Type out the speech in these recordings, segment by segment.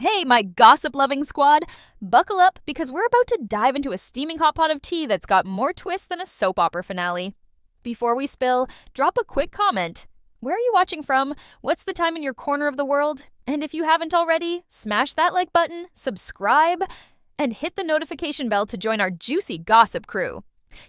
Hey, my gossip-loving squad! Buckle up because we're about to dive into a steaming hot pot of tea that's got more twists than a soap opera finale. Before we spill, drop a quick comment. Where are you watching from? What's the time in your corner of the world? And if you haven't already, smash that like button, subscribe, and hit the notification bell to join our juicy gossip crew.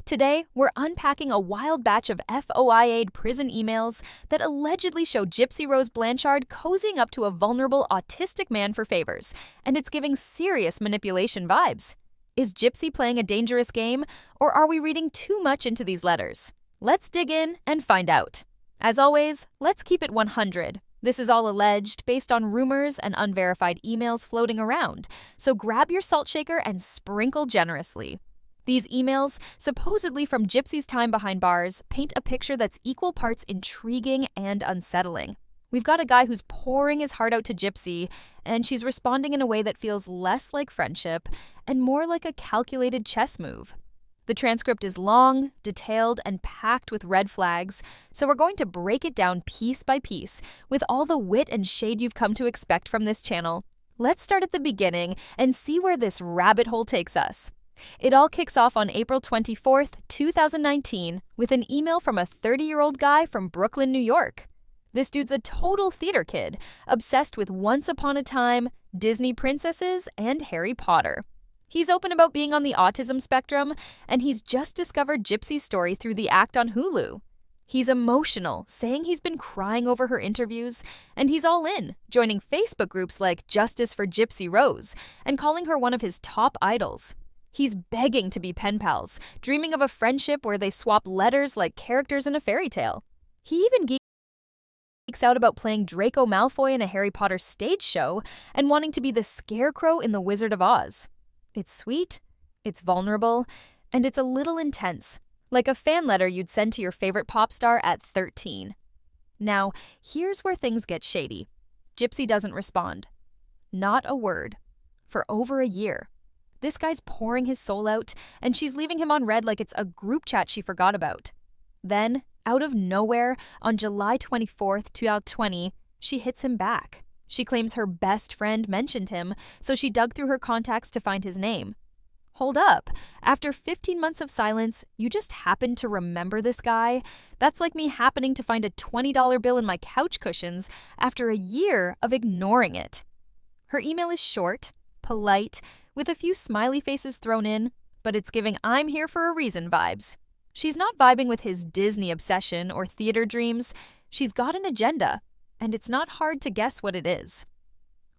Today, we're unpacking a wild batch of FOIA'd prison emails that allegedly show Gypsy Rose Blanchard cozying up to a vulnerable autistic man for favors, and it's giving serious manipulation vibes. Is Gypsy playing a dangerous game, or are we reading too much into these letters? Let's dig in and find out. As always, let's keep it 100. This is all alleged, based on rumors and unverified emails floating around, so grab your salt shaker and sprinkle generously. These emails, supposedly from Gypsy's time behind bars, paint a picture that's equal parts intriguing and unsettling. We've got a guy who's pouring his heart out to Gypsy, and she's responding in a way that feels less like friendship and more like a calculated chess move. The transcript is long, detailed, and packed with red flags, so we're going to break it down piece by piece with all the wit and shade you've come to expect from this channel. Let's start at the beginning and see where this rabbit hole takes us. It all kicks off on April 24th, 2019, with an email from a 30-year-old guy from Brooklyn, New York. This dude's a total theater kid, obsessed with Once Upon a Time, Disney princesses, and Harry Potter. He's open about being on the autism spectrum, and he's just discovered Gypsy's story through The Act on Hulu. He's emotional, saying he's been crying over her interviews, and he's all in, joining Facebook groups like Justice for Gypsy Rose, and calling her one of his top idols. He's begging to be pen pals, dreaming of a friendship where they swap letters like characters in a fairy tale. He even geeks out about playing Draco Malfoy in a Harry Potter stage show and wanting to be the Scarecrow in The Wizard of Oz. It's sweet, it's vulnerable, and it's a little intense, like a fan letter you'd send to your favorite pop star at 13. Now, here's where things get shady. Gypsy doesn't respond. Not a word. For over a year. This guy's pouring his soul out, and she's leaving him on read like it's a group chat she forgot about. Then, out of nowhere, on July 24th, 2020, she hits him back. She claims her best friend mentioned him, so she dug through her contacts to find his name. Hold up. After 15 months of silence, you just happened to remember this guy? That's like me happening to find a $20 bill in my couch cushions after a year of ignoring it. Her email is short, polite, with a few smiley faces thrown in, but it's giving I'm here for a reason vibes. She's not vibing with his Disney obsession or theater dreams. She's got an agenda, and it's not hard to guess what it is.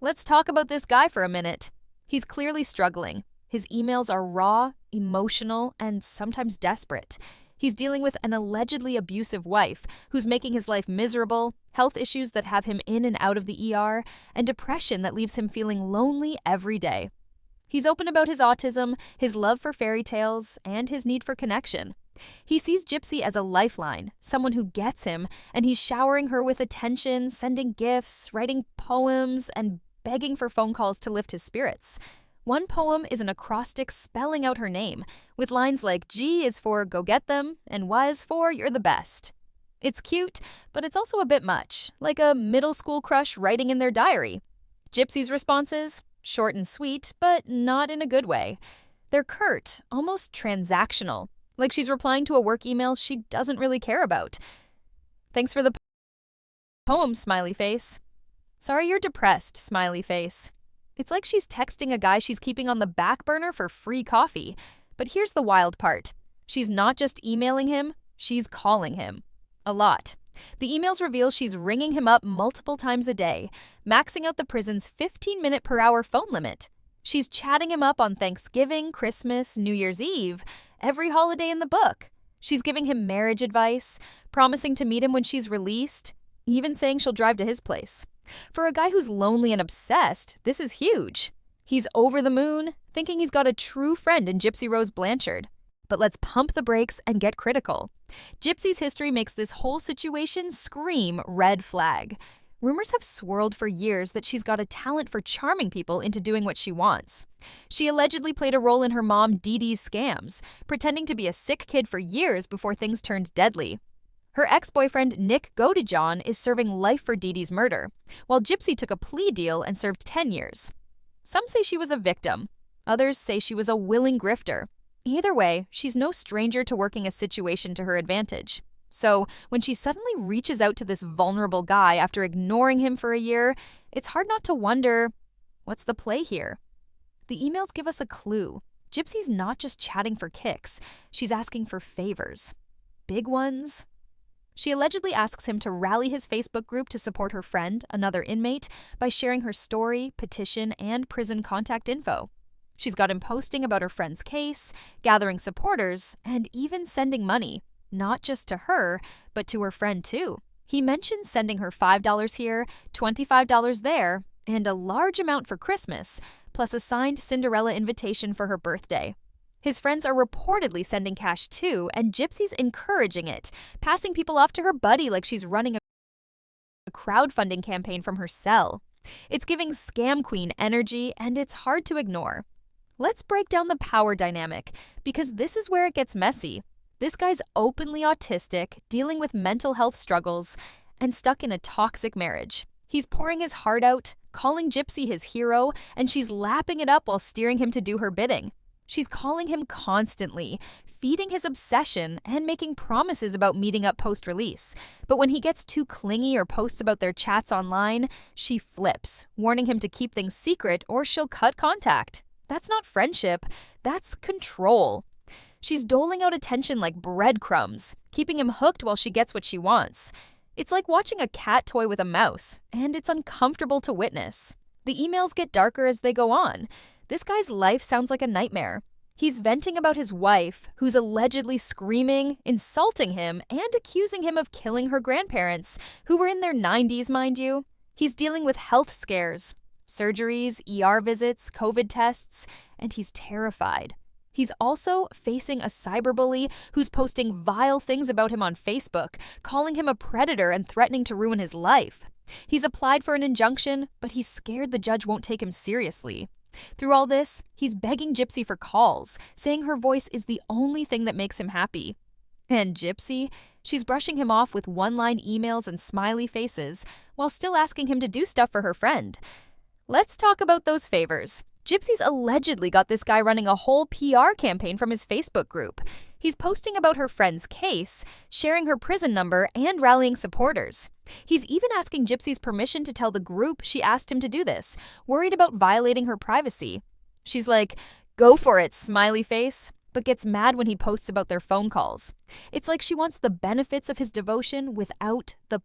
Let's talk about this guy for a minute. He's clearly struggling. His emails are raw, emotional, and sometimes desperate. He's dealing with an allegedly abusive wife who's making his life miserable, health issues that have him in and out of the ER, and depression that leaves him feeling lonely every day. He's open about his autism, his love for fairy tales, and his need for connection. He sees Gypsy as a lifeline, someone who gets him, and he's showering her with attention, sending gifts, writing poems, and begging for phone calls to lift his spirits. One poem is an acrostic spelling out her name, with lines like G is for go get them, and Y is for you're the best. It's cute, but it's also a bit much, like a middle school crush writing in their diary. Gypsy's responses? Short and sweet, but not in a good way. They're curt, almost transactional, like she's replying to a work email she doesn't really care about. Thanks for the poem, smiley face. Sorry you're depressed, smiley face. It's like she's texting a guy she's keeping on the back burner for free coffee. But here's the wild part. She's not just emailing him, she's calling him. A lot. The emails reveal she's ringing him up multiple times a day, maxing out the prison's 15-minute-per-hour phone limit. She's chatting him up on Thanksgiving, Christmas, New Year's Eve, every holiday in the book. She's giving him marriage advice, promising to meet him when she's released, even saying she'll drive to his place. For a guy who's lonely and obsessed, this is huge. He's over the moon, thinking he's got a true friend in Gypsy Rose Blanchard. But let's pump the brakes and get critical. Gypsy's history makes this whole situation scream red flag. Rumors have swirled for years that she's got a talent for charming people into doing what she wants. She allegedly played a role in her mom Dee Dee's scams, pretending to be a sick kid for years before things turned deadly. Her ex-boyfriend Nick Godejohn is serving life for Dee Dee's murder, while Gypsy took a plea deal and served 10 years. Some say she was a victim. Others say she was a willing grifter. Either way, she's no stranger to working a situation to her advantage. So, when she suddenly reaches out to this vulnerable guy after ignoring him for a year, it's hard not to wonder, what's the play here? The emails give us a clue. Gypsy's not just chatting for kicks, she's asking for favors. Big ones. She allegedly asks him to rally his Facebook group to support her friend, another inmate, by sharing her story, petition, and prison contact info. She's got him posting about her friend's case, gathering supporters, and even sending money, not just to her, but to her friend too. He mentions sending her $5 here, $25 there, and a large amount for Christmas, plus a signed Cinderella invitation for her birthday. His friends are reportedly sending cash too, and Gypsy's encouraging it, passing people off to her buddy like she's running a crowdfunding campaign from her cell. It's giving scam queen energy, and it's hard to ignore. Let's break down the power dynamic, because this is where it gets messy. This guy's openly autistic, dealing with mental health struggles, and stuck in a toxic marriage. He's pouring his heart out, calling Gypsy his hero, and she's lapping it up while steering him to do her bidding. She's calling him constantly, feeding his obsession, and making promises about meeting up post-release. But when he gets too clingy or posts about their chats online, she flips, warning him to keep things secret or she'll cut contact. That's not friendship, that's control. She's doling out attention like breadcrumbs, keeping him hooked while she gets what she wants. It's like watching a cat toy with a mouse, and it's uncomfortable to witness. The emails get darker as they go on. This guy's life sounds like a nightmare. He's venting about his wife, who's allegedly screaming, insulting him, and accusing him of killing her grandparents, who were in their 90s, mind you. He's dealing with health scares, surgeries, ER visits, COVID tests, and he's terrified. He's also facing a cyberbully who's posting vile things about him on Facebook, calling him a predator and threatening to ruin his life. He's applied for an injunction, but he's scared the judge won't take him seriously. Through all this, he's begging Gypsy for calls, saying her voice is the only thing that makes him happy. And Gypsy, she's brushing him off with one-line emails and smiley faces, while still asking him to do stuff for her friend. Let's talk about those favors. Gypsy's allegedly got this guy running a whole PR campaign from his Facebook group. He's posting about her friend's case, sharing her prison number, and rallying supporters. He's even asking Gypsy's permission to tell the group she asked him to do this, worried about violating her privacy. She's like, "Go for it, smiley face," but gets mad when he posts about their phone calls. It's like she wants the benefits of his devotion without the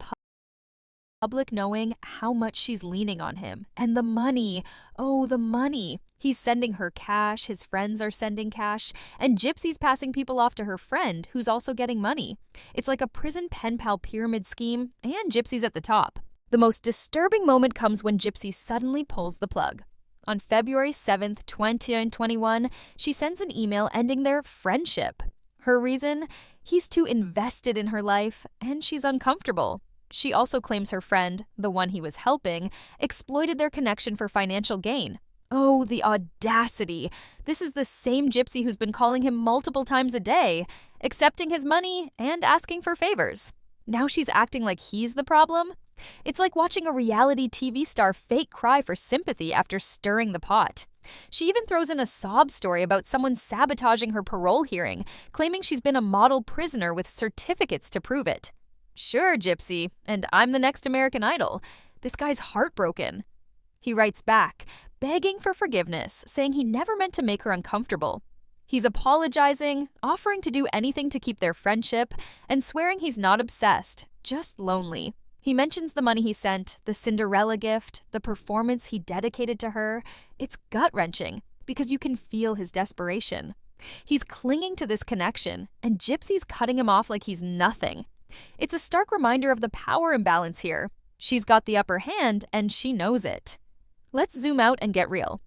public knowing how much she's leaning on him. And the money, oh, the money. He's sending her cash, his friends are sending cash, and Gypsy's passing people off to her friend, who's also getting money. It's like a prison pen pal pyramid scheme, and Gypsy's at the top. The most disturbing moment comes when Gypsy suddenly pulls the plug. On February 7th, 2021, she sends an email ending their friendship. Her reason? He's too invested in her life, and she's uncomfortable. She also claims her friend, the one he was helping, exploited their connection for financial gain. Oh, the audacity! This is the same Gypsy who's been calling him multiple times a day, accepting his money and asking for favors. Now she's acting like he's the problem? It's like watching a reality TV star fake cry for sympathy after stirring the pot. She even throws in a sob story about someone sabotaging her parole hearing, claiming she's been a model prisoner with certificates to prove it. Sure, Gypsy, and I'm the next American Idol. This guy's heartbroken. He writes back, begging for forgiveness, saying he never meant to make her uncomfortable. He's apologizing, offering to do anything to keep their friendship, and swearing he's not obsessed, just lonely. He mentions the money he sent, the Cinderella gift, the performance he dedicated to her. It's gut-wrenching, because you can feel his desperation. He's clinging to this connection, and Gypsy's cutting him off like he's nothing. It's a stark reminder of the power imbalance here. She's got the upper hand, and she knows it. Let's zoom out and get real.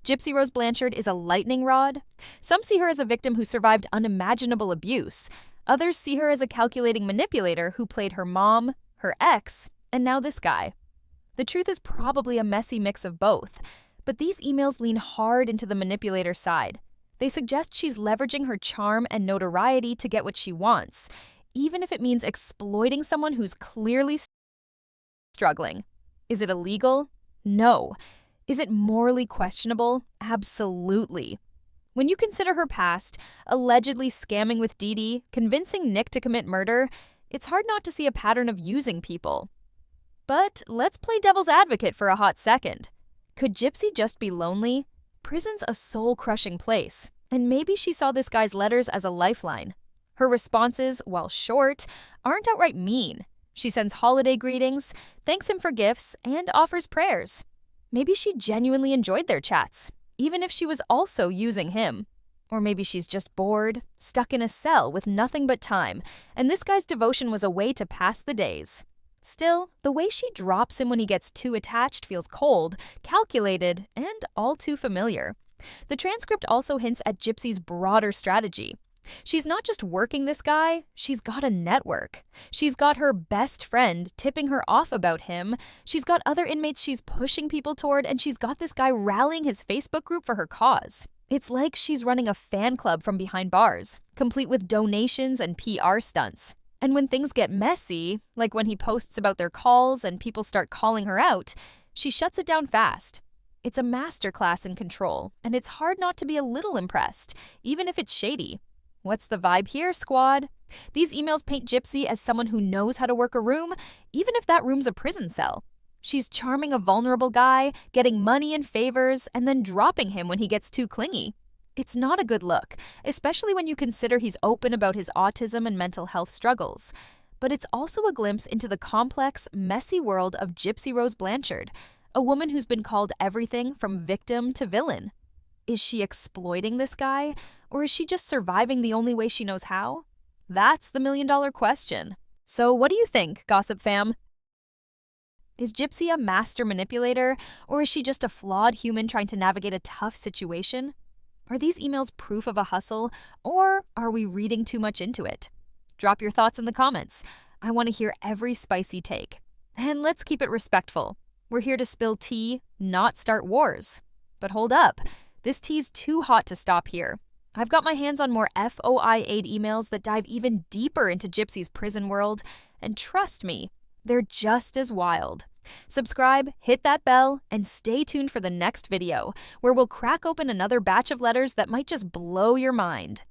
Gypsy Rose Blanchard is a lightning rod. Some see her as a victim who survived unimaginable abuse. Others see her as a calculating manipulator who played her mom, her ex, and now this guy. The truth is probably a messy mix of both, but these emails lean hard into the manipulator side. They suggest she's leveraging her charm and notoriety to get what she wants, even if it means exploiting someone who's clearly struggling. Is it illegal? No. Is it morally questionable? Absolutely. When you consider her past, allegedly scamming with Dee Dee, convincing Nick to commit murder, it's hard not to see a pattern of using people. But let's play devil's advocate for a hot second. Could Gypsy just be lonely? Prison's a soul-crushing place, and maybe she saw this guy's letters as a lifeline. Her responses, while short, aren't outright mean. She sends holiday greetings, thanks him for gifts, and offers prayers. Maybe she genuinely enjoyed their chats, even if she was also using him. Or maybe she's just bored, stuck in a cell with nothing but time, and this guy's devotion was a way to pass the days. Still, the way she drops him when he gets too attached feels cold, calculated, and all too familiar. The transcript also hints at Gypsy's broader strategy. She's not just working this guy, she's got a network. She's got her best friend tipping her off about him, she's got other inmates she's pushing people toward, and she's got this guy rallying his Facebook group for her cause. It's like she's running a fan club from behind bars, complete with donations and PR stunts. And when things get messy, like when he posts about their calls and people start calling her out, she shuts it down fast. It's a masterclass in control, and it's hard not to be a little impressed, even if it's shady. What's the vibe here, squad? These emails paint Gypsy as someone who knows how to work a room, even if that room's a prison cell. She's charming a vulnerable guy, getting money and favors, and then dropping him when he gets too clingy. It's not a good look, especially when you consider he's open about his autism and mental health struggles. But it's also a glimpse into the complex, messy world of Gypsy Rose Blanchard, a woman who's been called everything from victim to villain. Is she exploiting this guy, or is she just surviving the only way she knows how? That's the million-dollar question. So what do you think, Gossip Fam? Is Gypsy a master manipulator, or is she just a flawed human trying to navigate a tough situation? Are these emails proof of a hustle, or are we reading too much into it? Drop your thoughts in the comments. I want to hear every spicy take. And let's keep it respectful. We're here to spill tea, not start wars. But hold up. This tea's too hot to stop here. I've got my hands on more FOI-8 emails that dive even deeper into Gypsy's prison world, and trust me, they're just as wild. Subscribe, hit that bell, and stay tuned for the next video, where we'll crack open another batch of letters that might just blow your mind.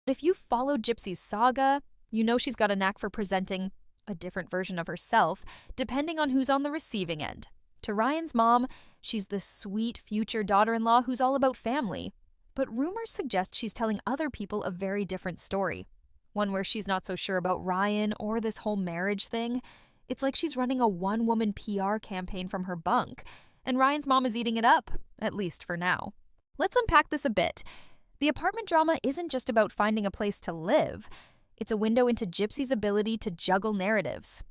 If you've followed Gypsy's saga, you know she's got a knack for presenting a different version of herself, depending on who's on the receiving end. To Ryan's mom, she's the sweet future daughter-in-law who's all about family. But rumors suggest she's telling other people a very different story. One where she's not so sure about Ryan or this whole marriage thing. It's like she's running a one-woman PR campaign from her bunk, and Ryan's mom is eating it up, at least for now. Let's unpack this a bit. The apartment drama isn't just about finding a place to live. It's a window into Gypsy's ability to juggle narratives.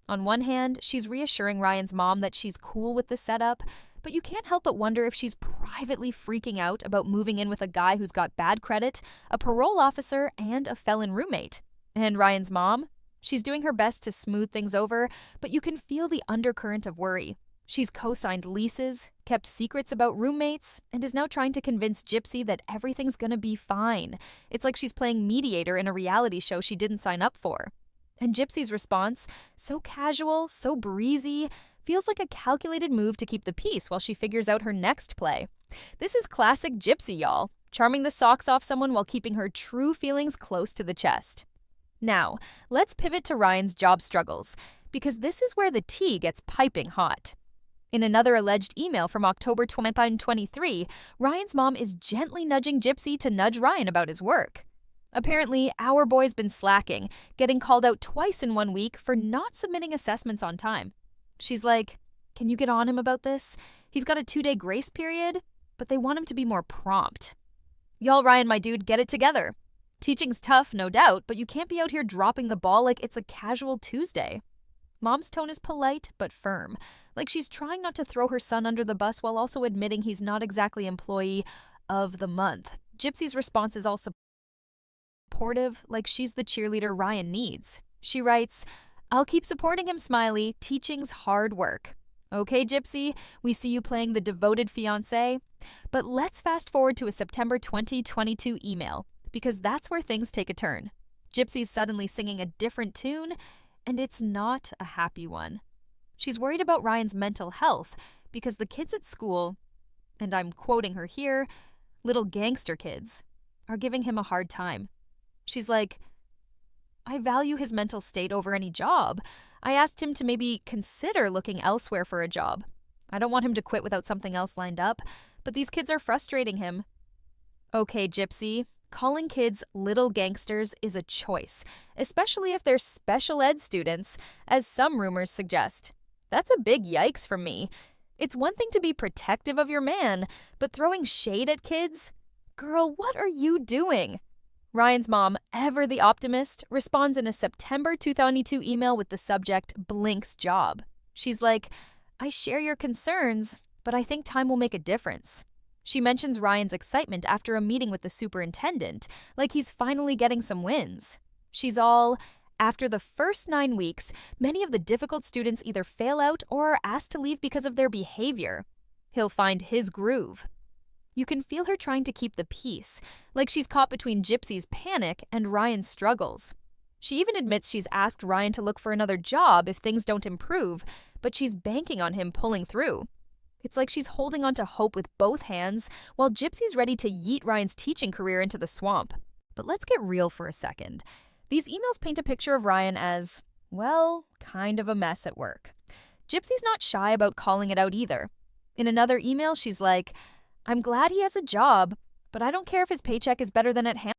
On one hand, she's reassuring Ryan's mom that she's cool with the setup, but you can't help but wonder if she's privately freaking out about moving in with a guy who's got bad credit, a parole officer, and a felon roommate. And Ryan's mom? She's doing her best to smooth things over, but you can feel the undercurrent of worry. She's co-signed leases, kept secrets about roommates, and is now trying to convince Gypsy that everything's gonna be fine. It's like she's playing mediator in a reality show she didn't sign up for. And Gypsy's response, so casual, so breezy, feels like a calculated move to keep the peace while she figures out her next play. This is classic Gypsy, y'all, charming the socks off someone while keeping her true feelings close to the chest. Now, let's pivot to Ryan's job struggles, because this is where the tea gets piping hot. In another alleged email from October 2023, Ryan's mom is gently nudging Gypsy to nudge Ryan about his work. Apparently, our boy's been slacking, getting called out twice in 1 week for not submitting assessments on time. She's like, can you get on him about this? He's got a 2-day grace period, but they want him to be more prompt. Y'all, Ryan, my dude, get it together. Teaching's tough, no doubt, but you can't be out here dropping the ball like it's a casual Tuesday. Mom's tone is polite but firm, like she's trying not to throw her son under the bus while also admitting he's not exactly employee of the month. Gypsy's response is also supportive, like she's the cheerleader Ryan needs. She writes, I'll keep supporting him, Smiley. Teaching's hard work. Okay, Gypsy, we see you playing the devoted fiancé. But let's fast forward to a September 2022 email, because that's where things take a turn. Gypsy's suddenly singing a different tune, and it's not a happy one. She's worried about Ryan's mental health because the kids at school, and I'm quoting her here, little gangster kids, are giving him a hard time. She's like, I value his mental state over any job. I asked him to maybe consider looking elsewhere for a job. I don't want him to quit without something else lined up, but these kids are frustrating him. Okay, Gypsy, calling kids little gangsters is a choice, especially if they're special ed students, as some rumors suggest. That's a big yikes from me. It's one thing to be protective of your man, but throwing shade at kids? Girl, what are you doing? Ryan's mom, ever the optimist, responds in a September 2022 email with the subject, Blink's job. She's like, I share your concerns, but I think time will make a difference. She mentions Ryan's excitement after a meeting with the superintendent, like he's finally getting some wins. She's all, after the first 9 weeks, many of the difficult students either fail out or are asked to leave because of their behavior. He'll find his groove. You can feel her trying to keep the peace, like she's caught between Gypsy's panic and Ryan's struggles. She even admits she's asked Ryan to look for another job if things don't improve, but she's banking on him pulling through. It's like she's holding on to hope with both hands, while Gypsy's ready to yeet Ryan's teaching career into the swamp. But let's get real for a second. These emails paint a picture of Ryan as, well, kind of a mess at work. Gypsy's not shy about calling it out either. In another email, she's like, I'm glad he has a job, but I don't care if his paycheck is better than at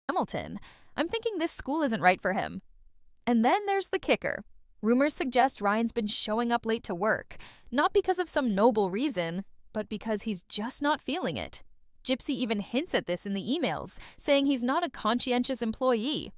Hamilton. I'm thinking this school isn't right for him. And then there's the kicker. Rumors suggest Ryan's been showing up late to work, not because of some noble reason, but because he's just not feeling it. Gypsy even hints at this in the emails, saying he's not a conscientious employee.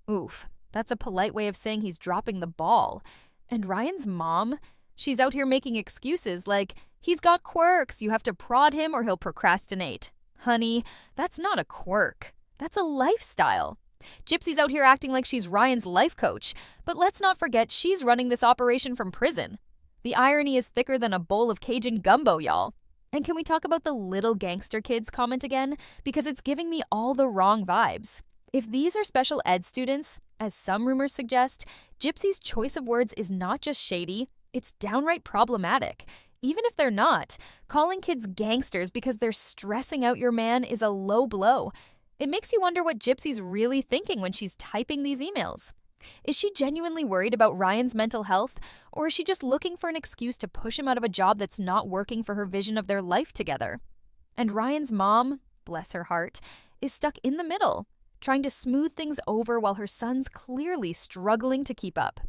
Oof, that's a polite way of saying he's dropping the ball. And Ryan's mom? She's out here making excuses like, he's got quirks, you have to prod him or he'll procrastinate. Honey, that's not a quirk. That's a lifestyle. Gypsy's out here acting like she's Ryan's life coach, but let's not forget she's running this operation from prison. The irony is thicker than a bowl of Cajun gumbo, y'all. And can we talk about the little gangster kids comment again? Because it's giving me all the wrong vibes. If these are special ed students, as some rumors suggest, Gypsy's choice of words is not just shady, it's downright problematic. Even if they're not, calling kids gangsters because they're stressing out your man is a low blow. It makes you wonder what Gypsy's really thinking when she's typing these emails. Is she genuinely worried about Ryan's mental health, or is she just looking for an excuse to push him out of a job that's not working for her vision of their life together? And Ryan's mom, bless her heart, is stuck in the middle, trying to smooth things over while her son's clearly struggling to keep up.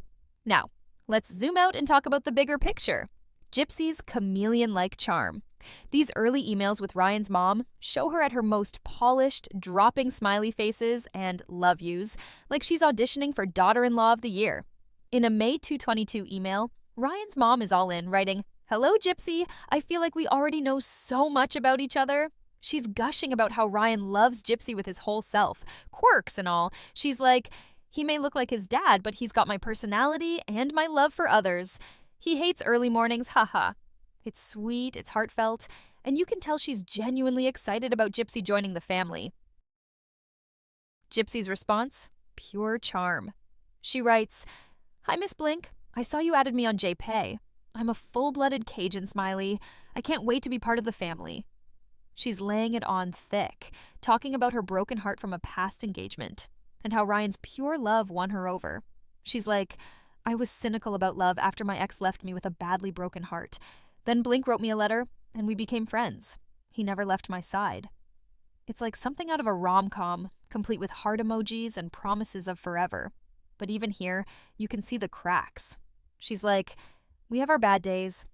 Now, let's zoom out and talk about the bigger picture. Gypsy's chameleon-like charm. These early emails with Ryan's mom show her at her most polished, dropping smiley faces and love yous, like she's auditioning for Daughter-in-Law of the Year. In a May 2022 email, Ryan's mom is all in, writing, Hello, Gypsy. I feel like we already know so much about each other. She's gushing about how Ryan loves Gypsy with his whole self, quirks and all. She's like, he may look like his dad, but he's got my personality and my love for others. He hates early mornings, haha. It's sweet, it's heartfelt, and you can tell she's genuinely excited about Gypsy joining the family. Gypsy's response? Pure charm. She writes, Hi, Miss Blink. I saw you added me on JPay. I'm a full-blooded Cajun smiley. I can't wait to be part of the family. She's laying it on thick, talking about her broken heart from a past engagement, and how Ryan's pure love won her over. She's like, I was cynical about love after my ex left me with a badly broken heart. Then Blink wrote me a letter, and we became friends. He never left my side. It's like something out of a rom-com, complete with heart emojis and promises of forever. But even here, you can see the cracks. She's like, we have our bad days,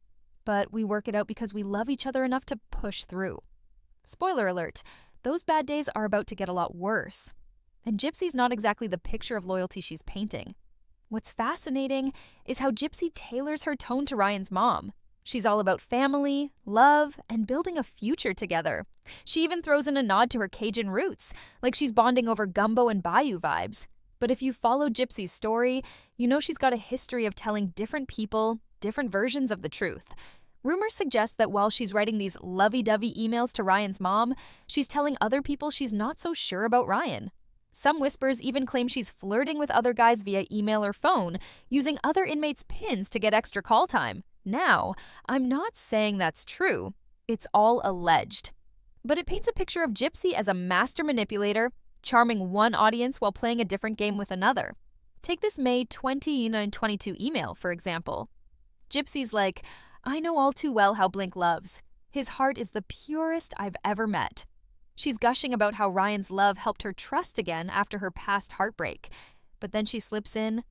but we work it out because we love each other enough to push through. Spoiler alert, those bad days are about to get a lot worse. And Gypsy's not exactly the picture of loyalty she's painting. What's fascinating is how Gypsy tailors her tone to Ryan's mom. She's all about family, love, and building a future together. She even throws in a nod to her Cajun roots, like she's bonding over gumbo and bayou vibes. But if you follow Gypsy's story, you know she's got a history of telling different people different versions of the truth. Rumors suggest that while she's writing these lovey-dovey emails to Ryan's mom, she's telling other people she's not so sure about Ryan. Some whispers even claim she's flirting with other guys via email or phone, using other inmates' pins to get extra call time. Now, I'm not saying that's true, It's all alleged. But it paints a picture of Gypsy as a master manipulator, charming one audience while playing a different game with another. Take this May 2022 email, for example. Gypsy's like, "I know all too well how Blink loves. His heart is the purest I've ever met." She's gushing about how Ryan's love helped her trust again after her past heartbreak. But then she slips in,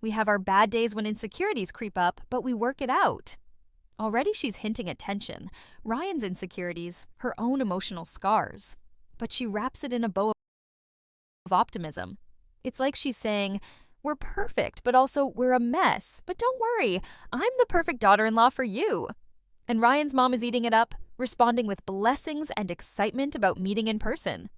"We have our bad days when insecurities creep up, but we work it out." Already she's hinting at tension, Ryan's insecurities, her own emotional scars. But she wraps it in a bow of optimism. It's like she's saying, "We're perfect, but also we're a mess. But don't worry, I'm the perfect daughter-in-law for you." And Ryan's mom is eating it up, responding with blessings and excitement about meeting in person.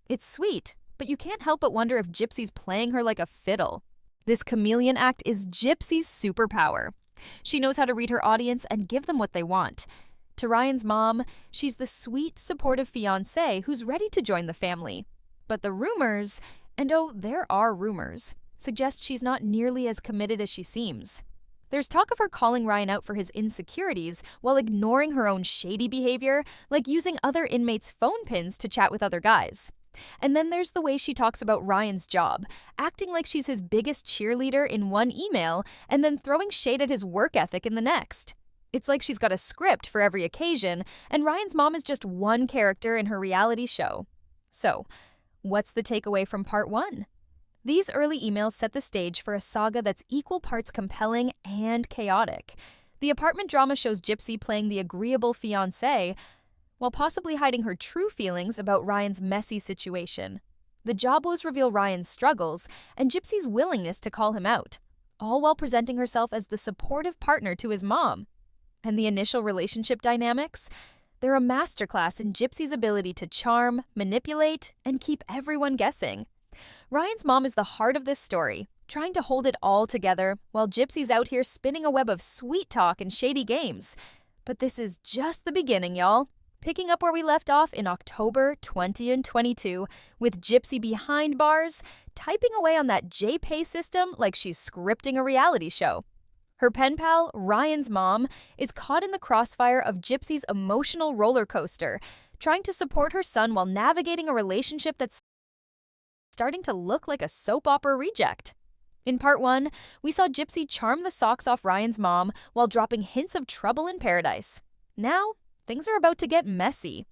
It's sweet, but you can't help but wonder if Gypsy's playing her like a fiddle. This chameleon act is Gypsy's superpower. She knows how to read her audience and give them what they want. To Ryan's mom, she's the sweet, supportive fiancé who's ready to join the family. But the rumors, and oh, there are rumors, suggest she's not nearly as committed as she seems. There's talk of her calling Ryan out for his insecurities while ignoring her own shady behavior, like using other inmates' phone pins to chat with other guys. And then there's the way she talks about Ryan's job, acting like she's his biggest cheerleader in one email and then throwing shade at his work ethic in the next. It's like she's got a script for every occasion, and Ryan's mom is just one character in her reality show. So, what's the takeaway from part 1? These early emails set the stage for a saga that's equal parts compelling and chaotic. The apartment drama shows Gypsy playing the agreeable fiancé, while possibly hiding her true feelings about Ryan's messy situation. The Jobos reveal Ryan's struggles and Gypsy's willingness to call him out, all while presenting herself as the supportive partner to his mom. And the initial relationship dynamics? They're a masterclass in Gypsy's ability to charm, manipulate, and keep everyone guessing. Ryan's mom is the heart of this story, trying to hold it all together, while Gypsy's out here spinning a web of sweet talk and shady games. But this is just the beginning, y'all. Picking up where we left off in October 2022, with Gypsy behind bars, typing away on that JPay system like she's scripting a reality show. Her pen pal, Ryan's mom, is caught in the crossfire of Gypsy's emotional roller coaster, trying to support her son while navigating a relationship that's starting to look like a soap opera reject. In part 1, we saw Gypsy charm the socks off Ryan's mom while dropping hints of trouble in paradise. Now, things are about to get messy.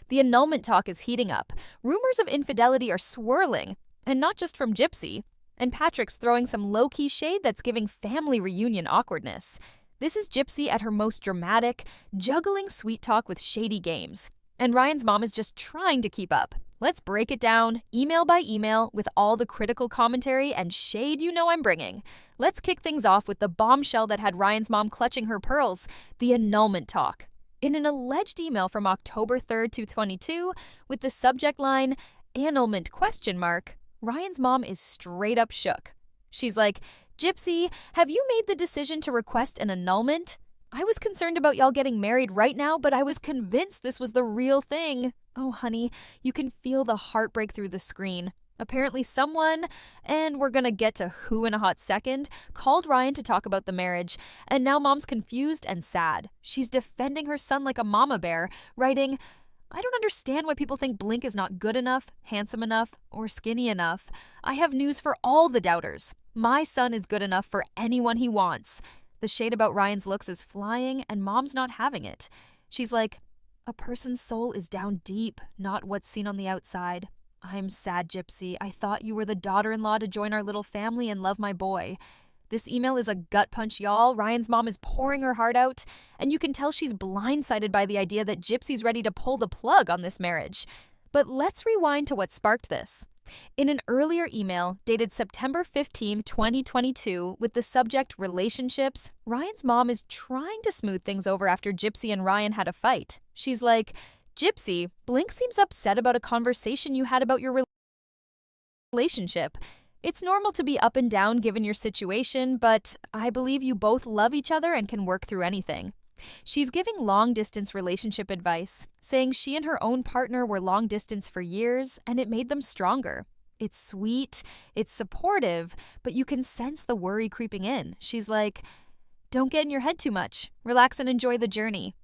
The annulment talk is heating up. Rumors of infidelity are swirling, and not just from Gypsy. And Patrick's throwing some low-key shade that's giving family reunion awkwardness. This is Gypsy at her most dramatic, juggling sweet talk with shady games. And Ryan's mom is just trying to keep up. Let's break it down, email by email, with all the critical commentary and shade you know I'm bringing. Let's kick things off with the bombshell that had Ryan's mom clutching her pearls, the annulment talk. In an alleged email from October 3rd, 2022, with the subject line, "annulment?" Ryan's mom is straight up shook. She's like, "Gypsy, have you made the decision to request an annulment? I was concerned about y'all getting married right now, but I was convinced this was the real thing." Oh, honey, you can feel the heartbreak through the screen. Apparently someone, and we're gonna get to who in a hot second, called Ryan to talk about the marriage, and now mom's confused and sad. She's defending her son like a mama bear, writing, "I don't understand why people think Blink is not good enough, handsome enough, or skinny enough. I have news for all the doubters. My son is good enough for anyone he wants." The shade about Ryan's looks is flying, and mom's not having it. She's like, "A person's soul is down deep, not what's seen on the outside. I'm sad, Gypsy. I thought you were the daughter-in-law to join our little family and love my boy." This email is a gut punch, y'all. Ryan's mom is pouring her heart out, and you can tell she's blindsided by the idea that Gypsy's ready to pull the plug on this marriage. But let's rewind to what sparked this. In an earlier email dated September 15, 2022, with the subject relationships, Ryan's mom is trying to smooth things over after Gypsy and Ryan had a fight. She's like, "Gypsy, Blink seems upset about a conversation you had about your relationship. It's normal to be up and down given your situation, but I believe you both love each other and can work through anything." She's giving long-distance relationship advice, saying she and her own partner were long-distance for years and it made them stronger. It's sweet, it's supportive, but you can sense the worry creeping in. She's like, "Don't get in your head too much. Relax and enjoy the journey."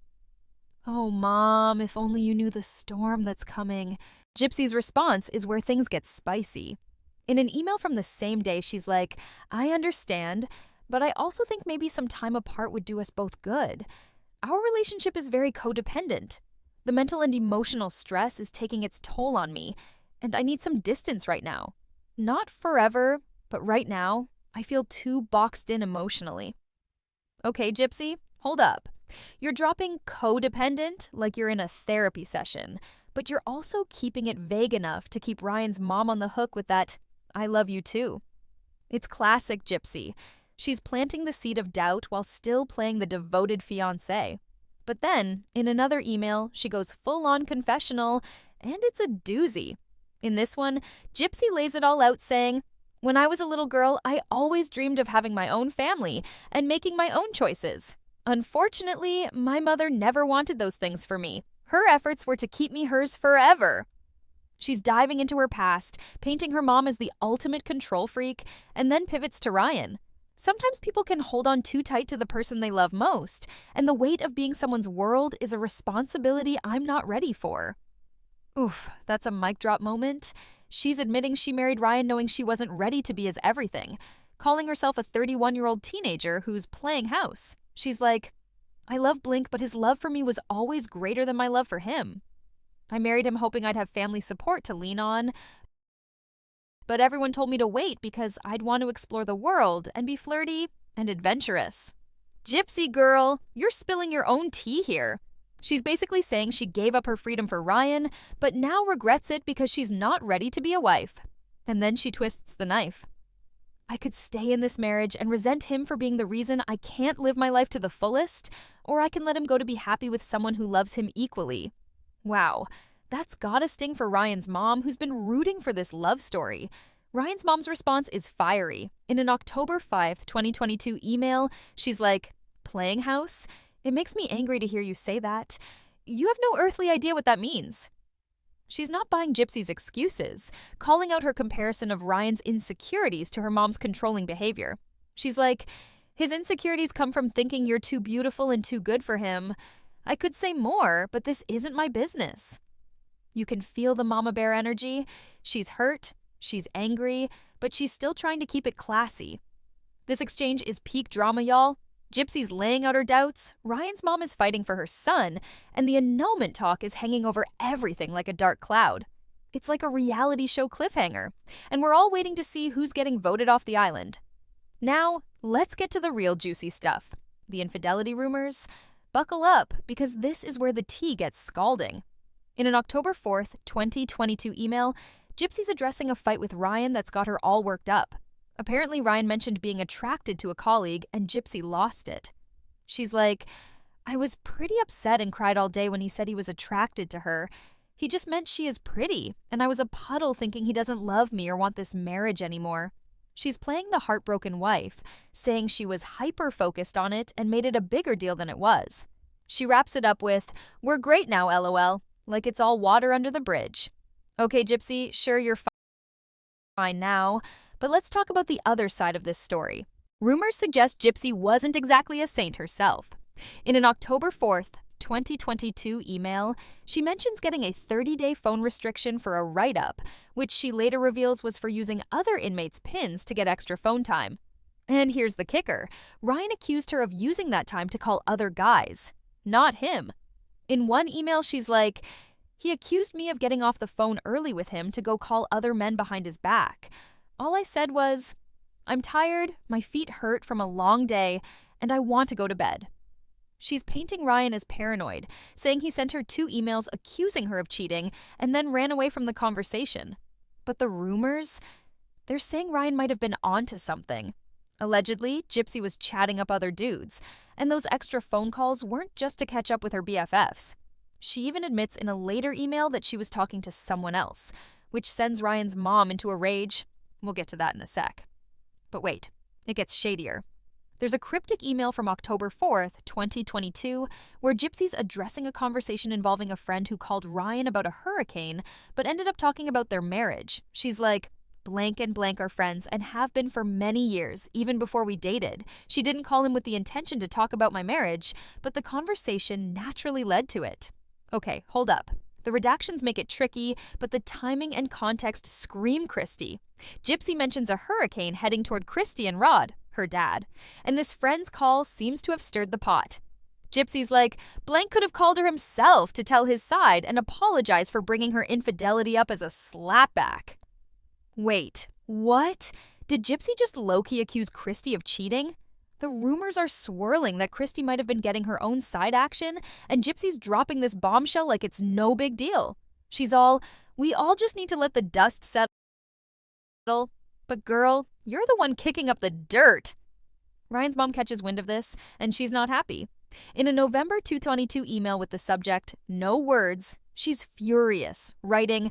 Oh, Mom, if only you knew the storm that's coming. Gypsy's response is where things get spicy. In an email from the same day, she's like, I understand, but I also think maybe some time apart would do us both good. Our relationship is very codependent. The mental and emotional stress is taking its toll on me, and I need some distance right now. Not forever, but right now, I feel too boxed in emotionally. Okay, Gypsy, hold up. You're dropping codependent like you're in a therapy session, but you're also keeping it vague enough to keep Ryan's mom on the hook with that, I love you too. It's classic Gypsy. She's planting the seed of doubt while still playing the devoted fiancé. But then, in another email, she goes full-on confessional, and it's a doozy. In this one, Gypsy lays it all out saying, when I was a little girl, I always dreamed of having my own family and making my own choices. Unfortunately, my mother never wanted those things for me. Her efforts were to keep me hers forever. She's diving into her past, painting her mom as the ultimate control freak, and then pivots to Ryan. Sometimes people can hold on too tight to the person they love most, and the weight of being someone's world is a responsibility I'm not ready for. Oof, that's a mic drop moment. She's admitting she married Ryan knowing she wasn't ready to be his everything, calling herself a 31-year-old teenager who's playing house. She's like, I love Blink, but his love for me was always greater than my love for him. I married him hoping I'd have family support to lean on, but everyone told me to wait because I'd want to explore the world and be flirty and adventurous. Gypsy girl, you're spilling your own tea here. She's basically saying she gave up her freedom for Ryan, but now regrets it because she's not ready to be a wife. And then she twists the knife. I could stay in this marriage and resent him for being the reason I can't live my life to the fullest, or I can let him go to be happy with someone who loves him equally. Wow, that's gotta sting for Ryan's mom, who's been rooting for this love story. Ryan's mom's response is fiery. In an October 5th, 2022 email, she's like, playing house? It makes me angry to hear you say that. You have no earthly idea what that means. She's not buying Gypsy's excuses, calling out her comparison of Ryan's insecurities to her mom's controlling behavior. She's like, his insecurities come from thinking you're too beautiful and too good for him. I could say more, but this isn't my business. You can feel the mama bear energy. She's hurt, she's angry, but she's still trying to keep it classy. This exchange is peak drama, y'all. Gypsy's laying out her doubts, Ryan's mom is fighting for her son, and the annulment talk is hanging over everything like a dark cloud. It's like a reality show cliffhanger, and we're all waiting to see who's getting voted off the island. Now, let's get to the real juicy stuff. The infidelity rumors. Buckle up, because this is where the tea gets scalding. In an October 4th, 2022 email, Gypsy's addressing a fight with Ryan that's got her all worked up. Apparently, Ryan mentioned being attracted to a colleague, and Gypsy lost it. She's like, I was pretty upset and cried all day when he said he was attracted to her. He just meant she is pretty, and I was a puddle thinking he doesn't love me or want this marriage anymore. She's playing the heartbroken wife, saying she was hyper-focused on it and made it a bigger deal than it was. She wraps it up with, we're great now, LOL, like it's all water under the bridge. Okay, Gypsy, sure you're fine now, but let's talk about the other side of this story. Rumors suggest Gypsy wasn't exactly a saint herself. In an October 4th, 2022 email, she mentions getting a 30-day phone restriction for a write-up, which she later reveals was for using other inmates' pins to get extra phone time. And here's the kicker. Ryan accused her of using that time to call other guys, not him. In one email, she's like, he accused me of getting off the phone early with him to go call other men behind his back. All I said was, I'm tired, my feet hurt from a long day, and I want to go to bed. She's painting Ryan as paranoid, saying he sent her 2 emails accusing her of cheating and then ran away from the conversation. But the rumors? They're saying Ryan might have been onto something. Allegedly, Gypsy was chatting up other dudes, and those extra phone calls weren't just to catch up with her BFFs. She even admits in a later email that she was talking to someone else, which sends Ryan's mom into a rage. We'll get to that in a sec. But wait, it gets shadier. There's a cryptic email from October 4th, 2022, where Gypsy's addressing a conversation involving a friend who called Ryan about a hurricane, but ended up talking about their marriage. She's like, Blank and Blank are friends and have been for many years, even before we dated. She didn't call him with the intention to talk about my marriage, but the conversation naturally led to it. Okay, hold up. The redactions make it tricky, but the timing and context scream Christy. Gypsy mentions a hurricane heading toward Christy and Rod, her dad, and this friend's call seems to have stirred the pot. Gypsy's like, Blank could have called her himself to tell his side and apologize for bringing her infidelity up as a slapback. Wait, what? Did Gypsy just low-key accuse Christy of cheating? The rumors are swirling that Christy might have been getting her own side action, and Gypsy's dropping this bombshell like it's no big deal. She's all, we all just need to let the dust settle. But girl, you're the one kicking up the dirt. Ryan's mom catches wind of this, and she's not happy. In a November 2022 email with the subject, "No words," she's furious, writing,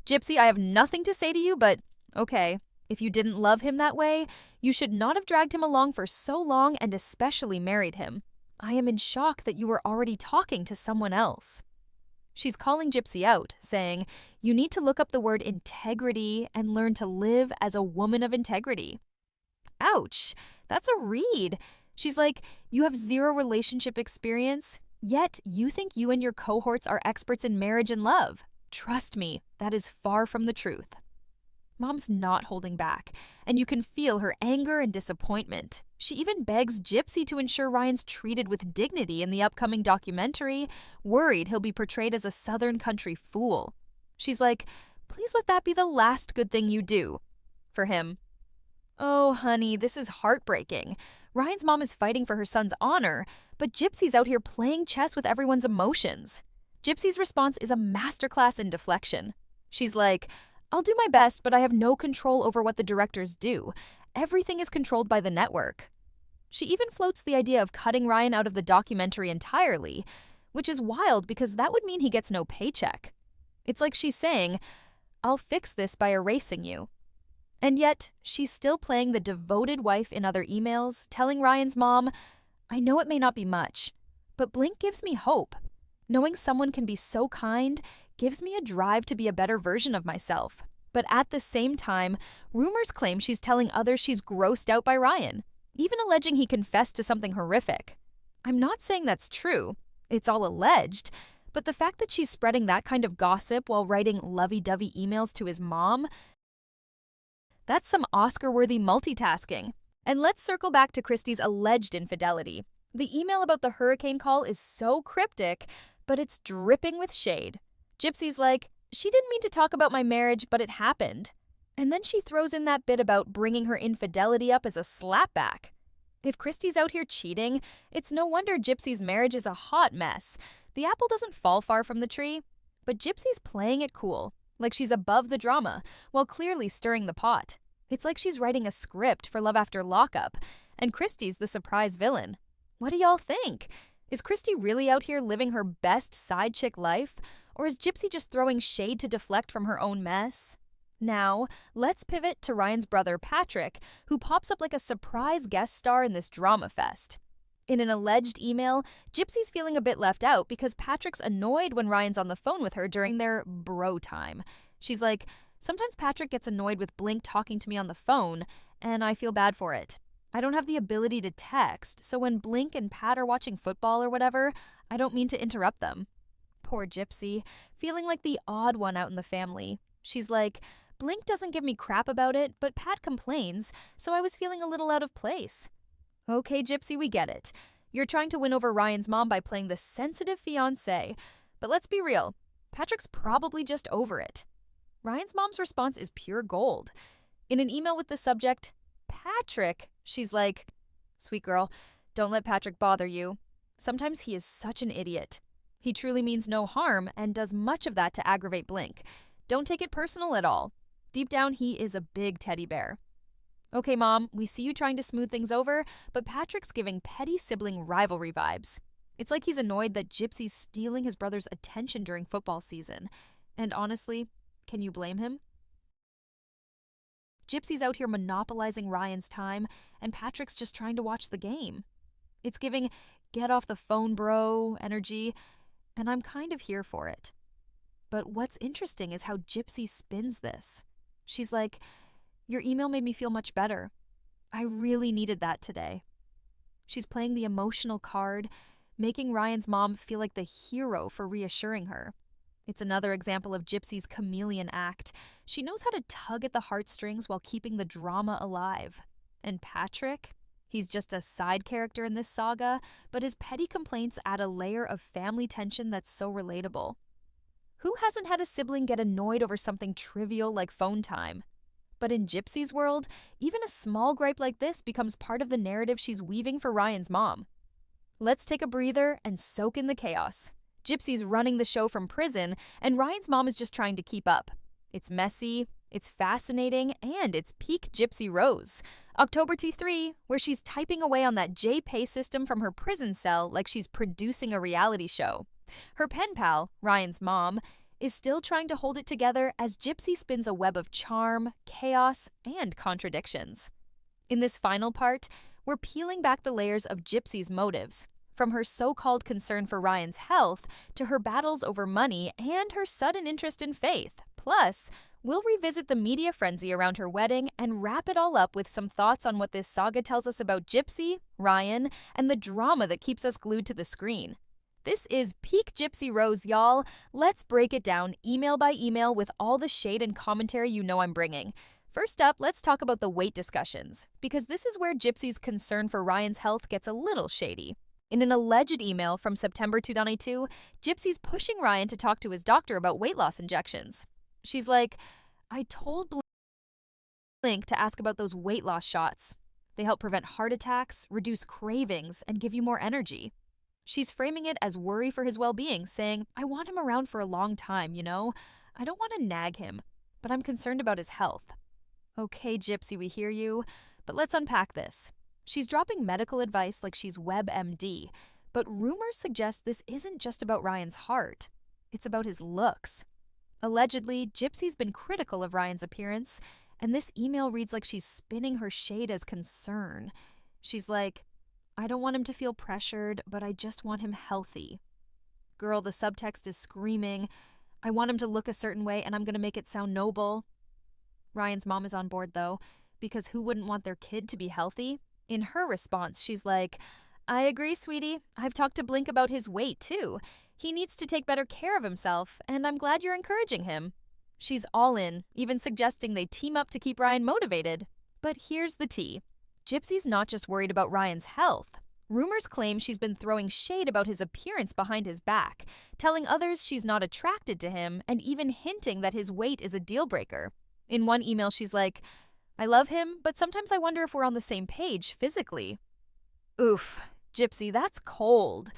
Gypsy, I have nothing to say to you, but okay. If you didn't love him that way, you should not have dragged him along for so long and especially married him. I am in shock that you were already talking to someone else. She's calling Gypsy out, saying, you need to look up the word integrity and learn to live as a woman of integrity. Ouch, that's a read. She's like, you have zero relationship experience, yet you think you and your cohorts are experts in marriage and love. Trust me, that is far from the truth. Mom's not holding back, and you can feel her anger and disappointment. She even begs Gypsy to ensure Ryan's treated with dignity in the upcoming documentary, worried he'll be portrayed as a Southern country fool. She's like, please let that be the last good thing you do for him. Oh, honey, this is heartbreaking. Ryan's mom is fighting for her son's honor, but Gypsy's out here playing chess with everyone's emotions. Gypsy's response is a masterclass in deflection. She's like, I'll do my best, but I have no control over what the directors do. Everything is controlled by the network. She even floats the idea of cutting Ryan out of the documentary entirely, which is wild because that would mean he gets no paycheck. It's like she's saying, I'll fix this by erasing you. And yet, she's still playing the devoted wife in other emails, telling Ryan's mom, I know it may not be much, but Blink gives me hope. Knowing someone can be so kind gives me a drive to be a better version of myself. But at the same time, rumors claim she's telling others she's grossed out by Ryan, even alleging he confessed to something horrific. I'm not saying that's true. It's all alleged. But the fact that she's spreading that kind of gossip while writing lovey-dovey emails to his mom, that's some Oscar-worthy multitasking. And let's circle back to Christy's alleged infidelity. The email about the hurricane call is so cryptic, but it's dripping with shade. Gypsy's like, she didn't mean to talk about my marriage, but it happened. And then she throws in that bit about bringing her infidelity up as a slapback. If Christy's out here cheating, it's no wonder Gypsy's marriage is a hot mess. The apple doesn't fall far from the tree. But Gypsy's playing it cool, like she's above the drama, while clearly stirring the pot. It's like she's writing a script for Love After Lockup, and Christy's the surprise villain. What do y'all think? Is Christy really out here living her best side chick life? Or is Gypsy just throwing shade to deflect from her own mess? Now, let's pivot to Ryan's brother Patrick, who pops up like a surprise guest star in this drama fest. In an alleged email, Gypsy's feeling a bit left out because Patrick's annoyed when Ryan's on the phone with her during their bro time. She's like, sometimes Patrick gets annoyed with Blink talking to me on the phone, and I feel bad for it. I don't have the ability to text, so when Blink and Pat are watching football or whatever, I don't mean to interrupt them. Poor Gypsy, feeling like the odd one out in the family. She's like, Blink doesn't give me crap about it, but Pat complains, so I was feeling a little out of place. Okay, Gypsy, we get it. You're trying to win over Ryan's mom by playing the sensitive fiancé, but let's be real, Patrick's probably just over it. Ryan's mom's response is pure gold. In an email with the subject, Patrick, she's like, sweet girl, don't let Patrick bother you. Sometimes he is such an idiot. He truly means no harm and does much of that to aggravate Blink. Don't take it personal at all. Deep down, he is a big teddy bear. Okay, Mom, we see you trying to smooth things over, but Patrick's giving petty sibling rivalry vibes. It's like he's annoyed that Gypsy's stealing his brother's attention during football season. And honestly, can you blame him? Gypsy's out here monopolizing Ryan's time, and Patrick's just trying to watch the game. It's giving get off the phone, bro energy, and I'm kind of here for it. But what's interesting is how Gypsy spins this. She's like, Your email made me feel much better. I really needed that today. She's playing the emotional card, making Ryan's mom feel like the hero for reassuring her. It's another example of Gypsy's chameleon act. She knows how to tug at the heartstrings while keeping the drama alive. And Patrick? He's just a side character in this saga, but his petty complaints add a layer of family tension that's so relatable. Who hasn't had a sibling get annoyed over something trivial like phone time? But in Gypsy's world, even a small gripe like this becomes part of the narrative she's weaving for Ryan's mom. Let's take a breather and soak in the chaos. Gypsy's running the show from prison, and Ryan's mom is just trying to keep up. It's messy, it's fascinating, and it's peak Gypsy Rose. October 23, where she's typing away on that J-Pay system from her prison cell like she's producing a reality show. Her pen pal, Ryan's mom, is still trying to hold it together as Gypsy spins a web of charm, chaos, and contradictions. In this final part, we're peeling back the layers of Gypsy's motives, from her so-called concern for Ryan's health to her battles over money and her sudden interest in faith. Plus, we'll revisit the media frenzy around her wedding and wrap it all up with some thoughts on what this saga tells us about Gypsy, Ryan, and the drama that keeps us glued to the screen. This is peak Gypsy Rose, y'all. Let's break it down email by email with all the shade and commentary you know I'm bringing. First up, let's talk about the weight discussions, because this is where Gypsy's concern for Ryan's health gets a little shady. In an alleged email from September 2022, Gypsy's pushing Ryan to talk to his doctor about weight loss injections. She's like, I told Blink to ask about those weight loss shots. They help prevent heart attacks, reduce cravings, and give you more energy. She's framing it as worry for his well-being, saying, I want him around for a long time, you know? I don't want to nag him, but I'm concerned about his health. Okay, Gypsy, we hear you, but let's unpack this. She's dropping medical advice like she's WebMD, but rumors suggest this isn't just about Ryan's heart. It's about his looks. Allegedly, Gypsy's been critical of Ryan's appearance, and this email reads like she's spinning her shade as concern. She's like, I don't want him to feel pressured, but I just want him healthy. Girl, the subtext is screaming, I want him to look a certain way and I'm going to make it sound noble. Ryan's mom is on board though, because who wouldn't want their kid to be healthy? In her response, she's like, I agree, sweetie. I've talked to Blink about his weight too. He needs to take better care of himself, and I'm glad you're encouraging him. She's all in, even suggesting they team up to keep Ryan motivated. But here's the tea. Gypsy's not just worried about Ryan's health. Rumors claim she's been throwing shade about his appearance behind his back, telling others she's not attracted to him, and even hinting that his weight is a deal breaker. In one email, she's like, I love him, but sometimes I wonder if we're on the same page physically. Oof, Gypsy, that's cold.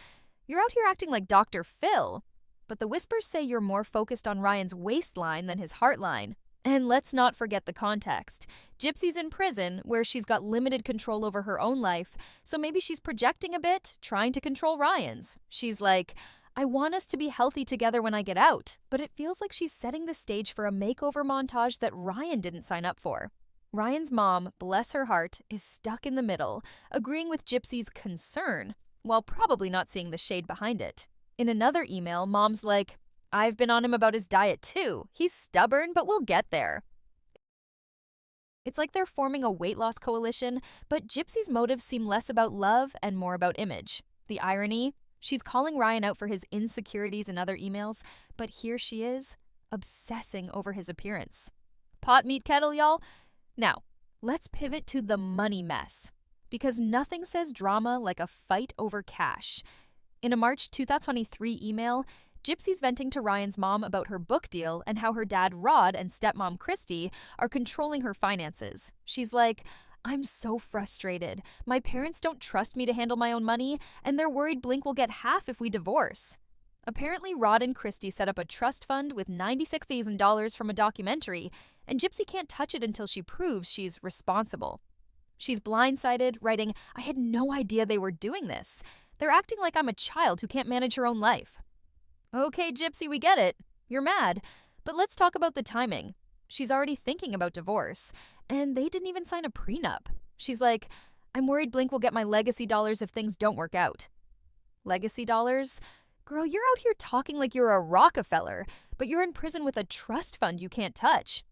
You're out here acting like Dr. Phil. But the whispers say you're more focused on Ryan's waistline than his heartline. And let's not forget the context. Gypsy's in prison, where she's got limited control over her own life, so maybe she's projecting a bit, trying to control Ryan's. She's like, I want us to be healthy together when I get out, but it feels like she's setting the stage for a makeover montage that Ryan didn't sign up for. Ryan's mom, bless her heart, is stuck in the middle, agreeing with Gypsy's concern, while probably not seeing the shade behind it. In another email, mom's like, I've been on him about his diet too. He's stubborn, but we'll get there. It's like they're forming a weight loss coalition, but Gypsy's motives seem less about love and more about image. The irony? She's calling Ryan out for his insecurities in other emails, but here she is, obsessing over his appearance. Pot meet kettle, y'all? Now, let's pivot to the money mess, because nothing says drama like a fight over cash. In a March 2023 email, Gypsy's venting to Ryan's mom about her book deal and how her dad Rod and stepmom Christy are controlling her finances. She's like, I'm so frustrated. My parents don't trust me to handle my own money, and they're worried Blink will get half if we divorce. Apparently, Rod and Christy set up a trust fund with $96,000 from a documentary, and Gypsy can't touch it until she proves she's responsible. She's blindsided, writing, I had no idea they were doing this. They're acting like I'm a child who can't manage her own life. Okay, Gypsy, we get it. You're mad. But let's talk about the timing. She's already thinking about divorce, and they didn't even sign a prenup. She's like, I'm worried Blink will get my legacy dollars if things don't work out. Legacy dollars? Girl, you're out here talking like you're a Rockefeller, but you're in prison with a trust fund you can't touch.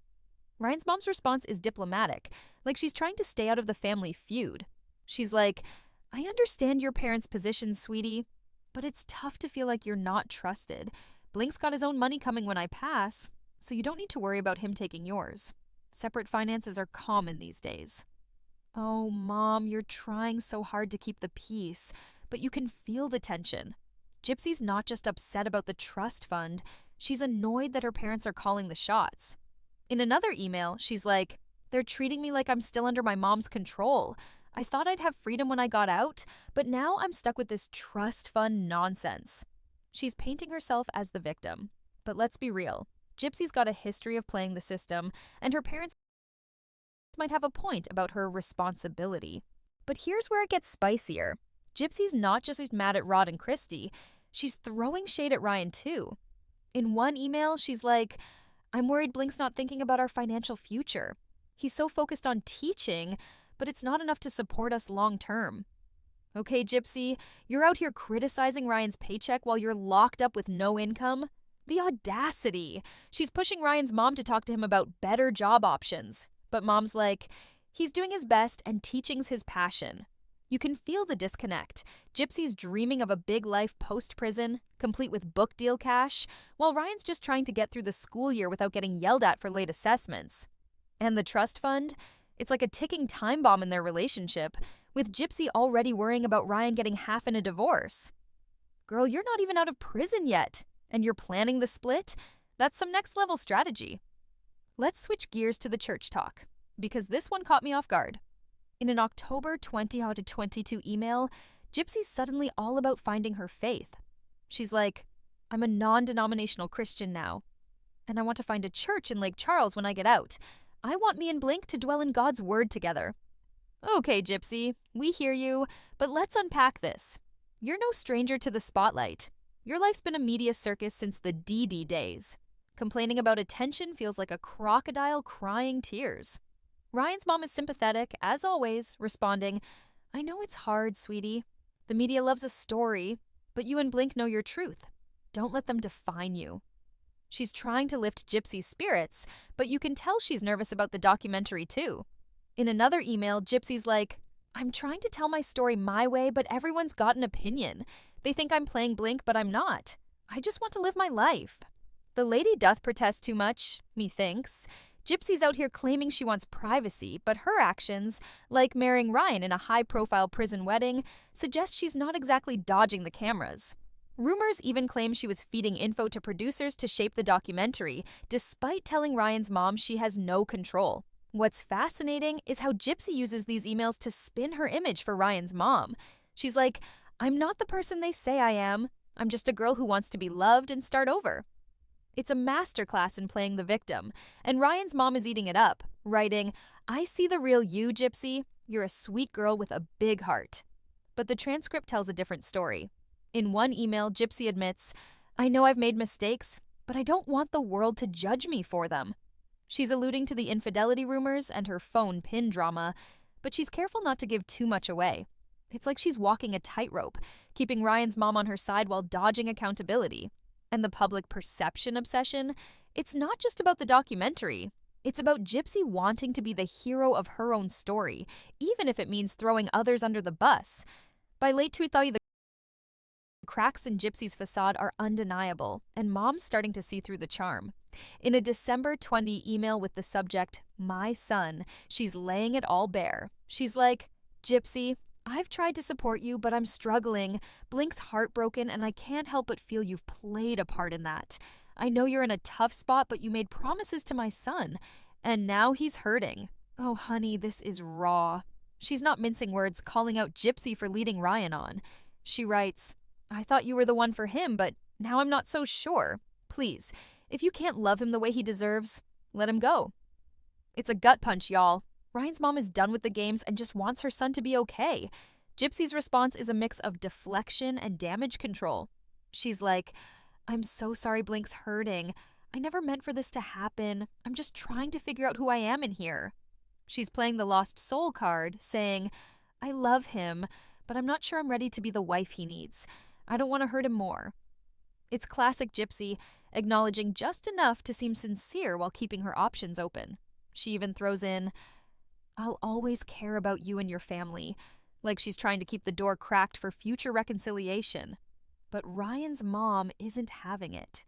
Ryan's mom's response is diplomatic, like she's trying to stay out of the family feud. She's like, I understand your parents' position, sweetie, but it's tough to feel like you're not trusted. Blink's got his own money coming when I pass, so you don't need to worry about him taking yours. Separate finances are common these days. Oh, Mom, you're trying so hard to keep the peace, but you can feel the tension. Gypsy's not just upset about the trust fund, she's annoyed that her parents are calling the shots. In another email, she's like, they're treating me like I'm still under my mom's control. I thought I'd have freedom when I got out, but now I'm stuck with this trust fund nonsense. She's painting herself as the victim. But let's be real. Gypsy's got a history of playing the system, and her parents might have a point about her responsibility. But here's where it gets spicier. Gypsy's not just mad at Rod and Christy, she's throwing shade at Ryan too. In one email, she's like, I'm worried Blink's not thinking about our financial future. He's so focused on teaching, but it's not enough to support us long term. Okay, Gypsy, you're out here criticizing Ryan's paycheck while you're locked up with no income? The audacity! She's pushing Ryan's mom to talk to him about better job options. But Mom's like, he's doing his best and teaching's his passion. You can feel the disconnect. Gypsy's dreaming of a big life post-prison, complete with book deal cash, while Ryan's just trying to get through the school year without getting yelled at for late assessments. And the trust fund? It's like a ticking time bomb in their relationship, with Gypsy already worrying about Ryan getting half in a divorce. Girl, you're not even out of prison yet, and you're planning the split? That's some next-level strategy. Let's switch gears to the church talk, because this one caught me off guard. In an October 2022 email, Gypsy's suddenly all about finding her faith. She's like, I'm a non-denominational Christian now, and I want to find a church in Lake Charles when I get out. I want me and Blink to dwell in God's word together. Okay, Gypsy, we hear you, but let's unpack this. You're no stranger to the spotlight. Your life's been a media circus since the DD days. Complaining about attention feels like a crocodile crying tears. Ryan's mom is sympathetic, as always, responding, I know it's hard, sweetie. The media loves a story, but you and Blink know your truth. Don't let them define you. She's trying to lift Gypsy's spirits, but you can tell she's nervous about the documentary too. In another email, Gypsy's like, I'm trying to tell my story my way, but everyone's got an opinion. They think I'm playing Blink, but I'm not. I just want to live my life. The lady doth protest too much, methinks. Gypsy's out here claiming she wants privacy, but her actions, like marrying Ryan in a high-profile prison wedding, suggest she's not exactly dodging the cameras. Rumors even claim she was feeding info to producers to shape the documentary, despite telling Ryan's mom she has no control. What's fascinating is how Gypsy uses these emails to spin her image for Ryan's mom. She's like, I'm not the person they say I am. I'm just a girl who wants to be loved and start over. It's a masterclass in playing the victim, and Ryan's mom is eating it up, writing, I see the real you, Gypsy. You're a sweet girl with a big heart. But the transcript tells a different story. In one email, Gypsy admits, I know I've made mistakes, but I don't want the world to judge me for them. She's alluding to the infidelity rumors and her phone pin drama, but she's careful not to give too much away. It's like she's walking a tightrope, keeping Ryan's mom on her side while dodging accountability. And the public perception obsession, it's not just about the documentary. It's about Gypsy wanting to be the hero of her own story, even if it means throwing others under the bus. By late 2000, the cracks in Gypsy's facade are undeniable, and Mom's starting to see through the charm. In a December 20 email with the subject, My Son, she's laying it all bare. She's like, Gypsy, I've tried to support you, but I'm struggling. Blink's heartbroken, and I can't help but feel you've played a part in that. I know you're in a tough spot, but you made promises to my son, and now he's hurting. Oh, honey, this is raw. She's not mincing words, calling out Gypsy for leading Ryan on. She writes, I thought you were the one for him, but now I'm not so sure. Please, if you can't love him the way he deserves, let him go. It's a gut punch, y'all. Ryan's mom is done with the games and just wants her son to be okay. Gypsy's response is a mix of deflection and damage control. She's like, I'm so sorry Blink's hurting. I never meant for this to happen. I'm just trying to figure out who I am in here. She's playing the lost soul card, saying, I love him, but I'm not sure I'm ready to be the wife he needs. I don't want to hurt him more. It's classic Gypsy, acknowledging just enough to seem sincere while keeping her options open. She even throws in, "I'll always care about you and your family," like she's trying to keep the door cracked for future reconciliation. But Ryan's mom isn't having it.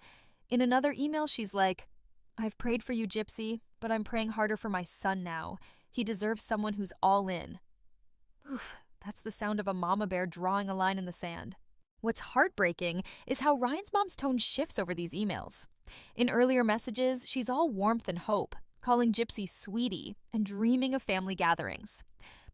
In another email, she's like, "I've prayed for you, Gypsy, but I'm praying harder for my son now. He deserves someone who's all in." Oof, that's the sound of a mama bear drawing a line in the sand. What's heartbreaking is how Ryan's mom's tone shifts over these emails. In earlier messages, she's all warmth and hope, calling Gypsy sweetie and dreaming of family gatherings.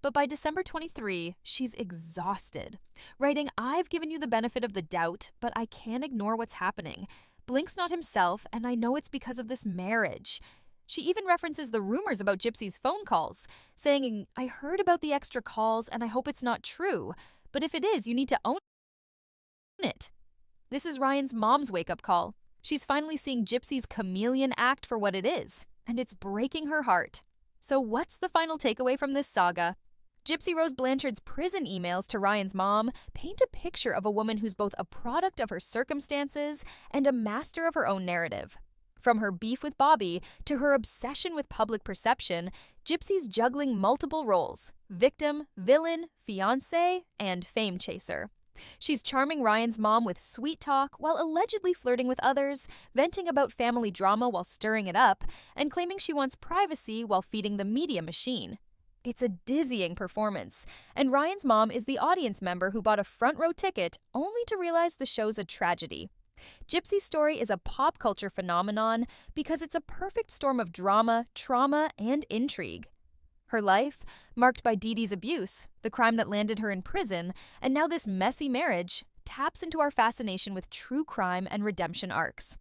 But by December 23, she's exhausted, writing, "I've given you the benefit of the doubt, but I can't ignore what's happening. Blink's not himself, and I know it's because of this marriage." She even references the rumors about Gypsy's phone calls, saying, "I heard about the extra calls and I hope it's not true, but if it is, you need to own it." This is Ryan's mom's wake-up call. She's finally seeing Gypsy's chameleon act for what it is, and it's breaking her heart. So what's the final takeaway from this saga? Gypsy Rose Blanchard's prison emails to Ryan's mom paint a picture of a woman who's both a product of her circumstances and a master of her own narrative. From her beef with Bobby to her obsession with public perception, Gypsy's juggling multiple roles: victim, villain, fiancé, and fame chaser. She's charming Ryan's mom with sweet talk while allegedly flirting with others, venting about family drama while stirring it up, and claiming she wants privacy while feeding the media machine. It's a dizzying performance, and Ryan's mom is the audience member who bought a front row ticket only to realize the show's a tragedy. Gypsy's story is a pop culture phenomenon because it's a perfect storm of drama, trauma, and intrigue. Her life, marked by Dee Dee's abuse, the crime that landed her in prison, and now this messy marriage, taps into our fascination with true crime and redemption arcs.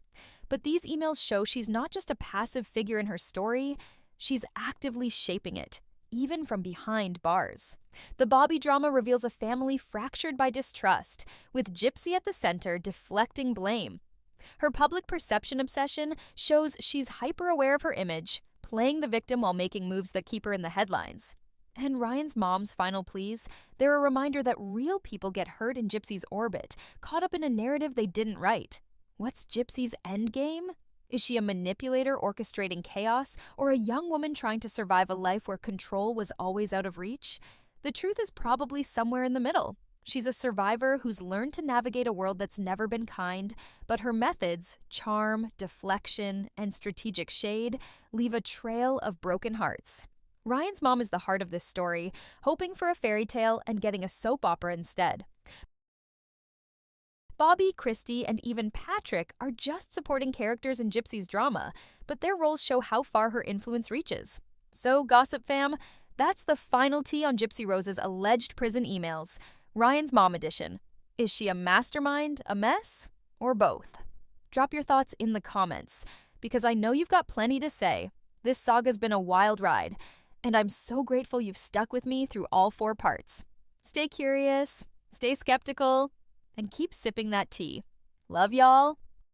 But these emails show she's not just a passive figure in her story, she's actively shaping it, even from behind bars. The Bobby drama reveals a family fractured by distrust, with Gypsy at the center deflecting blame. Her public perception obsession shows she's hyper-aware of her image, playing the victim while making moves that keep her in the headlines. And Ryan's mom's final pleas, they're a reminder that real people get hurt in Gypsy's orbit, caught up in a narrative they didn't write. What's Gypsy's endgame? Is she a manipulator orchestrating chaos, or a young woman trying to survive a life where control was always out of reach? The truth is probably somewhere in the middle. She's a survivor who's learned to navigate a world that's never been kind, but her methods, charm, deflection, and strategic shade, leave a trail of broken hearts. Ryan's mom is the heart of this story, hoping for a fairy tale and getting a soap opera instead. Bobby, Christy, and even Patrick are just supporting characters in Gypsy's drama, but their roles show how far her influence reaches. So, Gossip Fam, that's the final tea on Gypsy Rose's alleged prison emails. Ryan's mom edition. Is she a mastermind, a mess, or both? Drop your thoughts in the comments, because I know you've got plenty to say. This saga's been a wild ride, and I'm so grateful you've stuck with me through all 4 parts. Stay curious, stay skeptical, and keep sipping that tea. Love y'all.